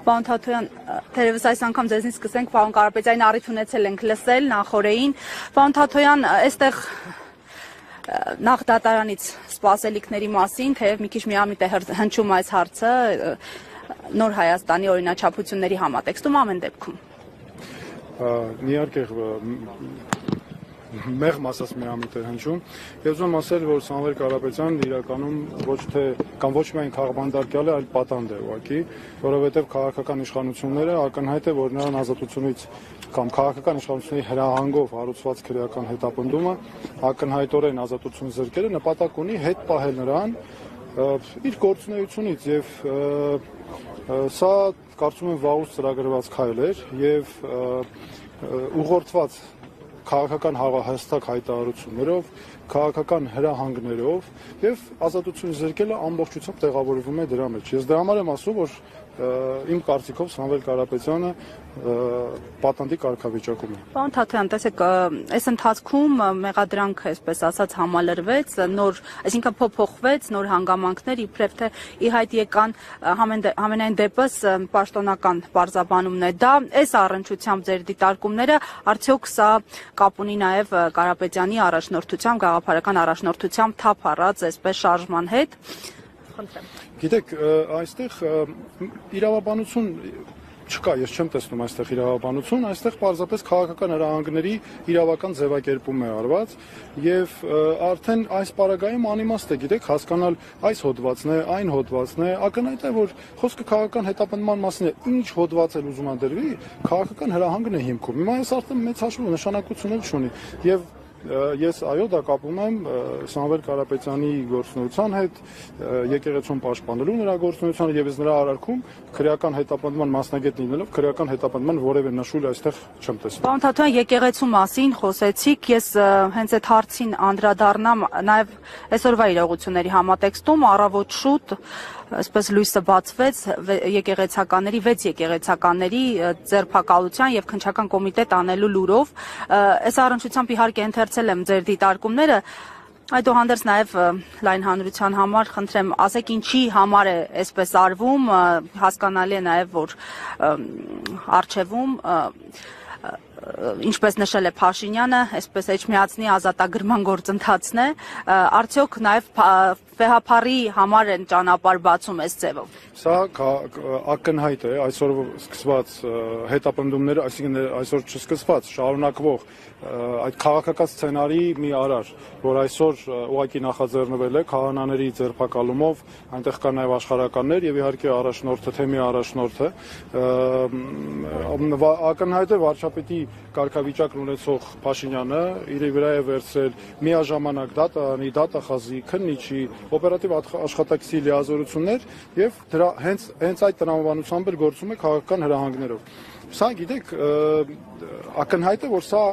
Պարոն Թաթոյան, թերևս այս անգամ ձեզնից սկսենք, պարոն Կարապետյանի առիթ ունեցել ենք լսել նախօրեին։ Պարոն Թաթոյան, այստեղ նախ դատարանից սպասելիքների մասին, թեև մի քիչ միամիտ է հնչում այս հարցը Նոր Հայաստանի օրինաչափությունների համատեքստում ամեն դեպքում։ Իհարկե մեղմ ասած միամիտ է հնչում, եւ ուզում ասել, որ Սամվել Կարապետյանն իրականում ոչ միայն քաղբանդարկյալ է, այլ պատանդ է ուղղակի, որովհետեւ քաղաքական իշխանությունները ակնհայտ է, որ նրան ազատությունից կամ քաղաքական իշխանությունների հրահանգով հարուցված քրեական հետապնդումը ակնհայտորեն ազատություն զրկելը նպատակ ունի հետ պահել նրան իր գործունեությունից եւ սա կարծում եմ վաղուց ծրագրված քայլ էր եւ ուղղորդված քաղաքական հստակ հայտարարություններով, քաղաքական հրահանգներով եւ ազատություն զրկելը ամբողջությամբ տեղավորվում է դրա մեջ։ Ես դրա համար եմ ասում, որ իմ կարծիքով Սամվել Կարապետյանը պատանդի կարգավիճակում է։ Պարոն Թաթոյան, տեսեք, այս ընթացքում մեղադրանքը, այսպես ասած, համալրվեց, այսինքն փոփոխվեց, նոր հանգամանքներ իբրև թե ի հայտ եկան համենայն դեպս պաշտոնական պարզաբանումն է դա, այս առնչությամբ ձեր դիտարկումները, արդյոք սա կապ ունի նաև Կարապետյանի առաջնորդությամբ, գաղափարական առաջնորդությամբ թափ առած այսպես շարժման հետ։ Խնդրեմ։ Գիտեք, այստեղ իրավաբանություն չկա, ես չեմ տեսնում այստեղ իրավաբանություն, այստեղ պարզապես քաղաքական հրահանգների իրավական ձևակերպում է արված եւ արդեն այս պարագայում անիմաստ է, գիտեք, հասկանալ այս հոդվածն է, այն հոդվածն է, ակնհայտ է, որ խոսքը քաղաքական հետապնդման մասին է, ինչ հոդված էլ ուզում անդրվի, քաղաքական հրահանգն է հիմքում։ Հիմա այս արդեն մեծ հաշվով նշանակություն չունի եւ ես այո դա կապում եմ Սամվել Կարապետյանի գործունեության հետ, եկեղեցուն պաշտպանելու նրա գործունեությանը եւ ես նրա արարքում քրեական հետապնդման մասնագետ լինելով քրեական հետապնդման որևէ նշույլ այստեղ չեմ տեսնում։ Պարոն Թաթոյան, եկեղեցու մասին խոսեցիք, ես հենց այդ հարցին անդրադառնամ նաեւ այսօրվա իրողությունների համատեքստում առավոտ շուտ այսպես լույսը բացվեց եկեղեցականների 6 եկեղեցականների ձերբակալության եւ քննչական կոմիտե տանելու լուրով, այս առնչությամբ իհարկե ընթերցել եմ ձեր դիտարկումները, այդուհանդերձ նաեւ լայն հանրության համար խնդրեմ ասեք ինչի համար է այսպես արվում, հասկանալի է նաեւ որ արխիվում ինչպես նշել է Փաշինյանը, այսպես Էջմիածնի ազատագրման գործընթացն է, արդյոք նաև վեհապարի համար են ճանապարհ բացում այս ձևով։ Սա ակնհայտ է այսօր սկսված հետապնդումները, այսինքն այսօր չսկսված, շարունակվող այդ քաղաքական սցենարի մի արար, որ այսօր ուղղակի նախաձեռնվել է քահանաների ձերբակալումով, այնտեղ կան նաև աշխարհականներ եւ իհարկե առաջնորդը, թեմի առաջնորդը, ակնհայտ է վարչապետի կարգավիճակն ունեցող Փաշինյանը իր վրա է վերցրել միաժամանակ դատախազի, քննիչի, օպերատիվ աշխատակցի լիազորություններ եւ դրա հենց այդ տրամաբանությամբ էլ գործում է քաղաքական հրահանգներով։ Սա գիտեք, ակնհայտ է, որ սա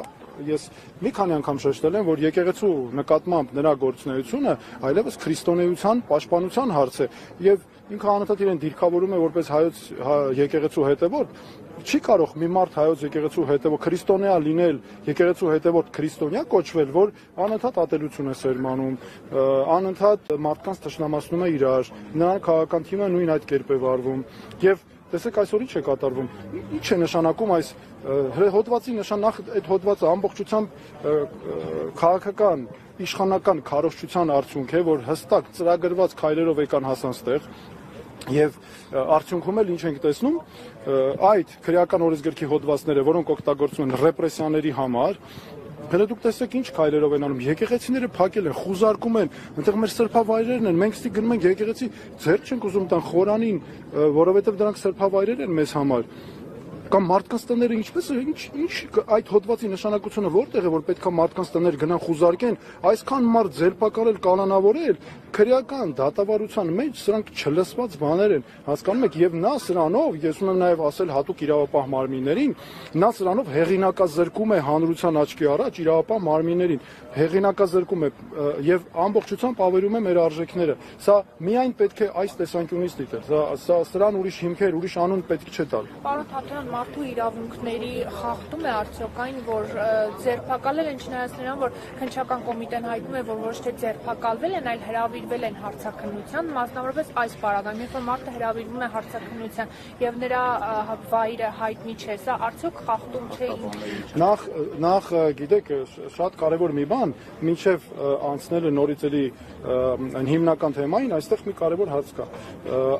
ես մի քանի անգամ շեշտել եմ, որ եկեղեցու նկատմամբ նրա գործունեությունը այլևս քրիստոնեության պաշտպանության հարց է եւ ինքը անընդհատ իրեն դիրքավորում է որպես հայոց եկեղեցու հետևորդ, չի կարող մի մարդ հայոց եկեղեցու հետևորդ քրիստոնյա լինել, եկեղեցու հետևորդ քրիստոնյա կոչվել, որ անընդհատ ատելություն է սերմանում, անընդհատ մարդկանց թշնամացնում է իրար, նրա քաղաքական թիմը նույն այդ կերպ է վարվում եւ տեսեք այսօր ինչ է կատարվում, ինչ է նշանակում այս հոդվածի նշանախ այդ հոդվածը ամբողջությամբ քաղաքական իշխանական քարոզչության արդյունք է, որ հստակ ծրագրված քայլերով եկան հասան ստեղ եւ արդյունքում էլ ինչ ենք տեսնում այդ քրեական օրենսգրքի հոդվածները, որոնք օգտագործվում են ռեպրեսիաների համար Հələ դուք տեսեք ինչ քայլերով են անում, եկեղեցիները փակել են, խուզարկում են, այնտեղ մեր սրբավայրերն են, մենք ստի գնում ենք եկեղեցի, ձեռք չենք ուզում տան խորանին, որովհետև դրանք սրբավայրեր են մեզ համար։ Կամ մարդկանց տները ինչպես է, ինչ այդ հոդվածի նշանակությունը որտեղ է, որ պետքա մարդկանց տներ գնան խուզարկեն, այսքան մարդ ձերբակալել, կանոնավորել, քրեական դատավարության մեջ սրանք չլսված բաներ են, հասկանում եք, եւ նա սրանով, ես ուզում եմ նաեւ ասել հատուկ իրավապահ մարմիններին, նա սրանով հեղինակազրկում է հանրության աչքի առաջ իրավապահ մարմիններին, հեղինակազրկում է եւ ամբողջությամբ ավերում է մեր արժեքները։ Սա միայն պետք է այս տեսանկյունից դիտել, սրան ուրիշ հիմքեր, ուրիշ անուն պետք չէ տալ։ Պարոն Թաթոյան, մարդու իրավունքների խախտում է արդյոք այն, որ ձերբակալել են չնայած նրան, որ քննչական կոմիտեն հայտնում է, որ ոչ թե ձերբակալվել են, այլ հրավիրվել են հարցաքննության, մասնավորապես այս պարագայում, երբ որ մարդը հրավիրվում է հարցաքննության եւ նրա վայրը հայտնի չէ, սա արդյոք խախտում չէ ինքնին։ Նախ գիտեք, շատ կարևոր մի բան, մինչև անցնելը նորից էլի հիմնական թեմային, այստեղ մի կարևոր հարց կա։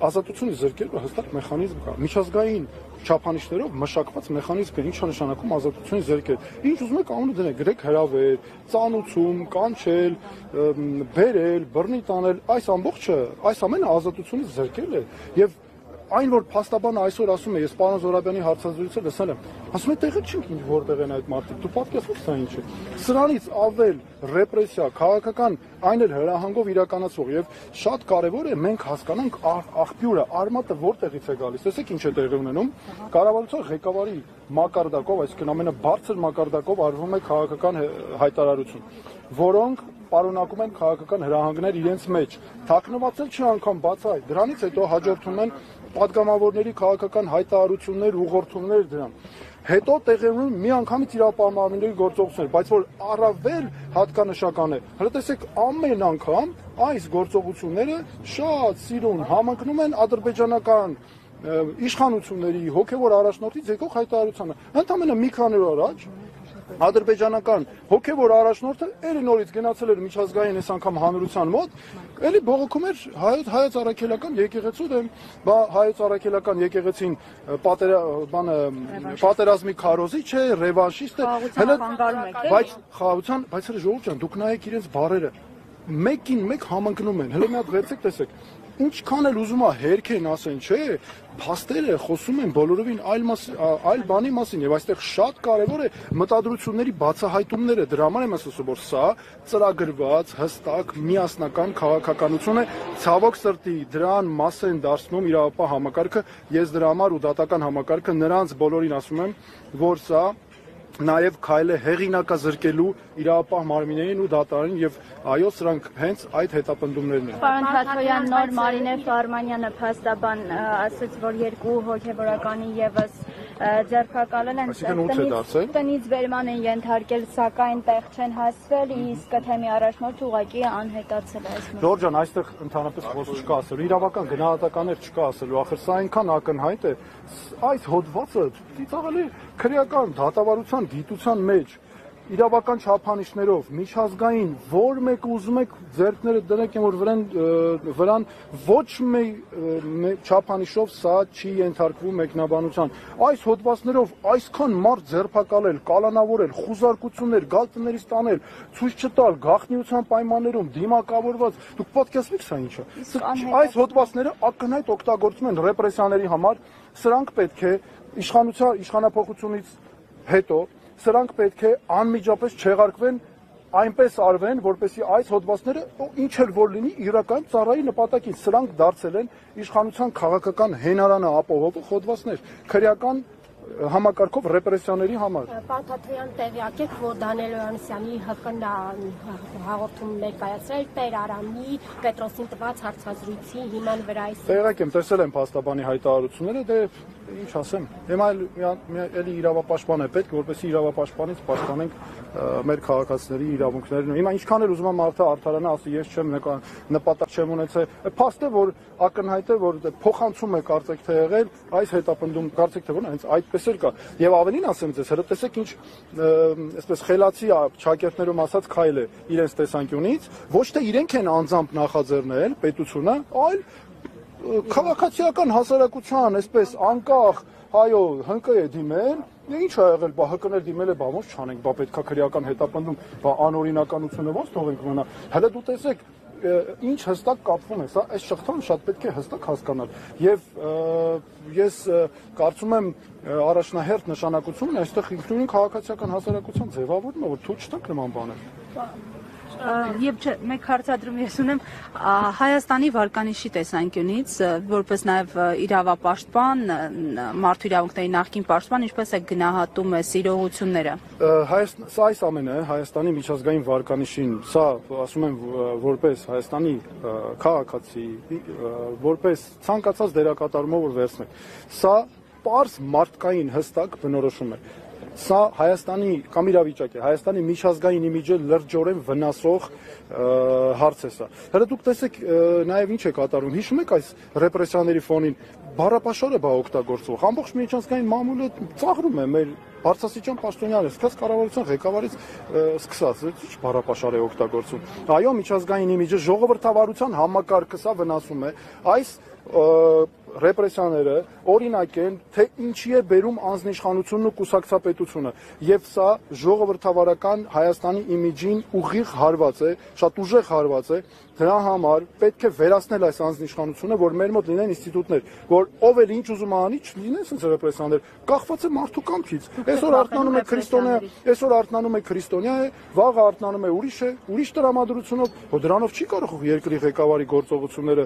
Ազատությունը զրկելու հստակ մեխանիզմ կա։ Միջազգային չափանիշներով մշակված մեխանիզմ է, ինչա նշանակում ազատությունը զրկել։ Ինչ ուզում եք անունը դնեք, գրեք հրավեր, ծանուցում, կանչել, բերել, բռնի տանել, այս ամբողջը, այս ամենը ազատությունը զրկել է եւ այն որ փաստաբանը այսօր ասում է, ես պարոն Զորաբյանի հարցազրույցը լսել եմ, ասում է տեղը չի ինչ որտեղ են այդ մարդիկ, դու պատկերացնում ես սա ինչ է։ Սրանից ավել ռեպրեսիա, քաղաքական այն էլ հրահանգով իրականացվող եւ շատ կարեւոր է մենք հասկանանք աղբյուրը, արմատը որտեղից է գալիս։ Տեսեք ինչ է տեղի ունենում։ Կառավարության ղեկավարի մակարդակով, այսինքն ամենաբարձր մակարդակով արվում է քաղաքական հայտարարություն, որոնք պարունակում են քաղաքական հրահանգներ իրենց մեջ։ Թաքնված չի անգամ բացայ։ Դրանից հետո հաջորդում են պատգամավորների քաղաքական հայտարարություններ, ուղղորդումներ դրան։ Հետո տեղի ունեն միանգամից իրավապահմանների գործողություններ, բայց որ առավել հատկանշական է, հələ տեսեք ամեն անգամ այս գործողությունները շատ սիրուն համընկնում են ադրբեջանական իշխանությունների հոգևոր առաջնորդից եկող հայտարարությանը։ Ընդամենը մի քանի օր առաջ ադրբեջանական հոգևոր առաջնորդը էլի նորից գնացել էր միջազգային այս անգամ հանրության մոտ, էլի բողոքում էր հայոց առաքելական եկեղեցու դեմ, հայոց առաքելական եկեղեցին պատերազմի քարոզիչ է, ռևանշիստ է, բայց խաղաղության, բայց հələ ժողովուրդ ջան, դուք նայեք իրենց բառերը, մեկին մեկ համընկնում են, հələ մի հատ վերցեք տեսեք, ինչքան էլ ուզում է հերք են ասեն, չէ, փաստերը խոսում են բոլորովին այլ բանի մասին եւ այստեղ շատ կարեւոր է մտադրությունների բացահայտումները, դրա համար եմ ասում, որ սա ծրագրված, հստակ, միասնական քաղաքականություն է, ցավոք սրտի դրան մաս են դարձնում իրավապահ համակարգը, ես դրա համար ու դատական համակարգը նրանց բոլորին ասում եմ, որ սա նաև քայլ է հեղինակազրկելու իրավապահ մարմիններին ու դատարանին եւ այո սրանք հենց այդ հետապնդումներն են։ Պարոն Թաթոյան, նոր Մարինե Ֆարմանյանը փաստաբան ասաց, որ երկու հոգեվորականի եւս ձերբակալել են, տնից վերման են ենթարկել, սակայն տեղ չեն հասվել, իսկ թեմի առաջնորդ ուղղակի անհետացել է այս մոտ։ Ժորժ ջան, այստեղ ընդհանրապես խոսք չկա ասելու, իրավական գնահատականներ չկա ասելու, ախր սա այնքան ակնհայտ է, այս հոդվածը ծիծաղելի քրեական դատավարության գիտության մեջ իրավական չափանիշներով միջազգային որ մեկը ուզում եք ձեռքները դրեք որ վրան ոչ մի չափանիշով սա չի ենթարկվում մեկնաբանության այս հոդվածներով այսքան մարդ ձերբակալել կալանավորել խուզարկություններ գալ տներից տանել ցույց չտալ գաղտնիության պայմաններում դիմակավորված դուք պատկերացնում եք սա ինչ է այս հոդվածները ակնհայտ օգտագործում են ռեպրեսիաների համար սրանք պետք է իշխանափոխությունից հետո սրանք պետք է անմիջապես չեղարկվեն այնպես արվեն, որպեսզի այս հոդվածները ինչ էլ որ լինի իրական ծառայի նպատակին սրանք դարձել են իշխանության քաղաքական հենարանը ապահովող հոդվածներ քրեական համակարգով ռեպրեսիաների համար։ Պարոն Թաթոյան, տեղյակ եք, որ Դանիել Հովհաննիսյանի ՀԿ հաղորդում ներկայացրել Տեր Արամի Պետրոսին տված հարցազրույցի հիման վրա։ Տեղյակ եմ, տեսել եմ փաստաբանի հայտարարությունները, դե ինչ ասեմ։ Հիմա էլի իրավապաշտպան է պետք, որպեսզի իրավապաշտպանից պաշտպանենք մեր քաղաքացիների իրավունքներն։ Հիմա ինչքան էլ ուզում եմ մարդը արդարանա, ասի ես չեմ նպատակ չեմ ունեցել։ Փաստ է, որ ակնհայտ է, որ փոխանցում է կարծեք թե եղել, այս հետապնդում կարծեք թե որ հենց այդպես էլ կա։ Եվ ավելին ասեմ ձեզ, հələ տեսեք ինչ այսպես խելացի ճակերտներում ասած քայլ է իրենց տեսանկյունից, ոչ թե իրենք են անձամբ նախաձեռնել պետությունը, այլ քաղաքացիական հասարակության այսպես անկախ այո ՀԿ է դիմել ինչ ա եղել բա ՀԿ-ն էլ դիմել է բա ոնց չանենք բա պետքա քրեական հետապնդում բա անօրինականությունը ոնց թողենք մնա հələ դու տեսեք ինչ հստակ կապվում է սա այս շղթան շատ պետք է հստակ հասկանալ եւ ես կարծում եմ առաջնահերթ նշանակությունն այստեղ ինքնուրույն քաղաքացիական հասարակության ձևավորումը որ թույլ չտանք նման բաներ Եվ մեկ հարցադրում ես ունեմ Հայաստանի վարկանիշի տեսանկյունից, որպես նաև իրավապաշտպան, մարդու իրավունքների նախկին պաշտպան, ինչպես է գնահատում իրողությունները։ Սա այս ամենը Հայաստանի միջազգային վարկանիշին, սա ասում եմ որպես Հայաստանի քաղաքացի, որպես ցանկացած դերակատարումով որ վերցնեք, սա պարզ մարդկային հստակ բնորոշում է։ Սա Հայաստանի կամ իրավիճակ է, Հայաստանի միջազգային իմիջը լրջորեն վնասող հարց է սա։ Հələ դուք տեսեք նաև ինչ է կատարում, հիշում եք այս ռեպրեսիաների ֆոնին բառապաշարը բա օգտագործող, ամբողջ միջազգային մամուլը ծաղրում է մեր բարձրաստիճան պաշտոնյանը, սկսած կառավարության ղեկավարից սկսած, ինչ բառապաշար է օգտագործում։ Այո, միջազգային իմիջը ժողովրդավարության համակարգը սա վնասում է, այս ռեպրեսիաները օրինակ են, թե ինչի է բերում անձնիշխանությունն ու կուսակցապետությունը, եւ սա ժողովրդավարական Հայաստանի իմիջին ուղիղ հարված է, շատ ուժեղ հարված է, դրա համար պետք է վերացնել այս անձնիշխանությունը, որ մեր մոտ լինեն ինստիտուտներ, որ ով էլ ինչ ուզում անի, չլինեն sense ռեպրեսիաներ, կախված է մարդու կամքից։ Այսօր արթնանում է քրիստոնյա, այսօր արթնանում է քրիստոնյա է, վաղը արթնանում է ուրիշ տրամադրությունով, որ դրանով չի կարող երկրի ղեկավարի գործողությունները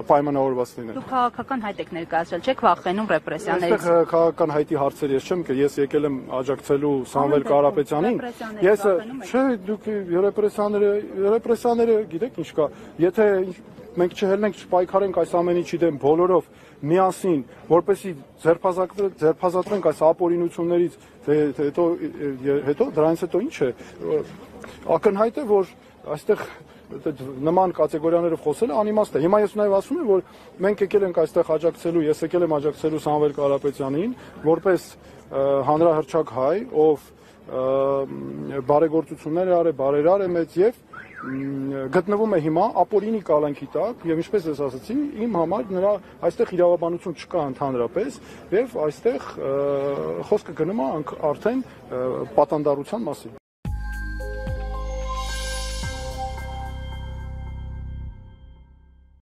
պայմանավորված լինեն։ Դուք քաղաքական հայտ եք ներկայացրել, չեք վախենում ռեպրեսիաներից։ Այստեղ քաղաքական հայտի հարցեր ես չեմ, ես եկել եմ աջակցելու Սամվել Կարապետյանին։ Ես չէ, դուք ռեպրեսիաները գիտեք ինչ կա, եթե մենք չհելնենք, չպայքարենք այս ամեն ինչի դեմ բոլորով միասին, որպեսզի ձերբազատվենք այս ապօրինություններից, հետո դրանից հետո ինչ է, ակնհայտ է, որ այստեղ նման կատեգորիաներով խոսելը անիմաստ է։ Հիմա ես նաև ասում եմ, որ մենք եկել ենք այստեղ աջակցելու, ես եկել եմ աջակցելու Սամվել Կարապետյանին, որպես հանրահռչակ հայ, ով բարեգործություններ է արել, բարերար է մեծ եւ գտնվում է հիմա ապօրինի կալանքի տակ եւ ինչպես ես ասացի, իմ համար նրա այստեղ իրավաբանություն չկա ընդհանրապես եւ այստեղ խոսքը գնում է արդեն պատանդարության մասին։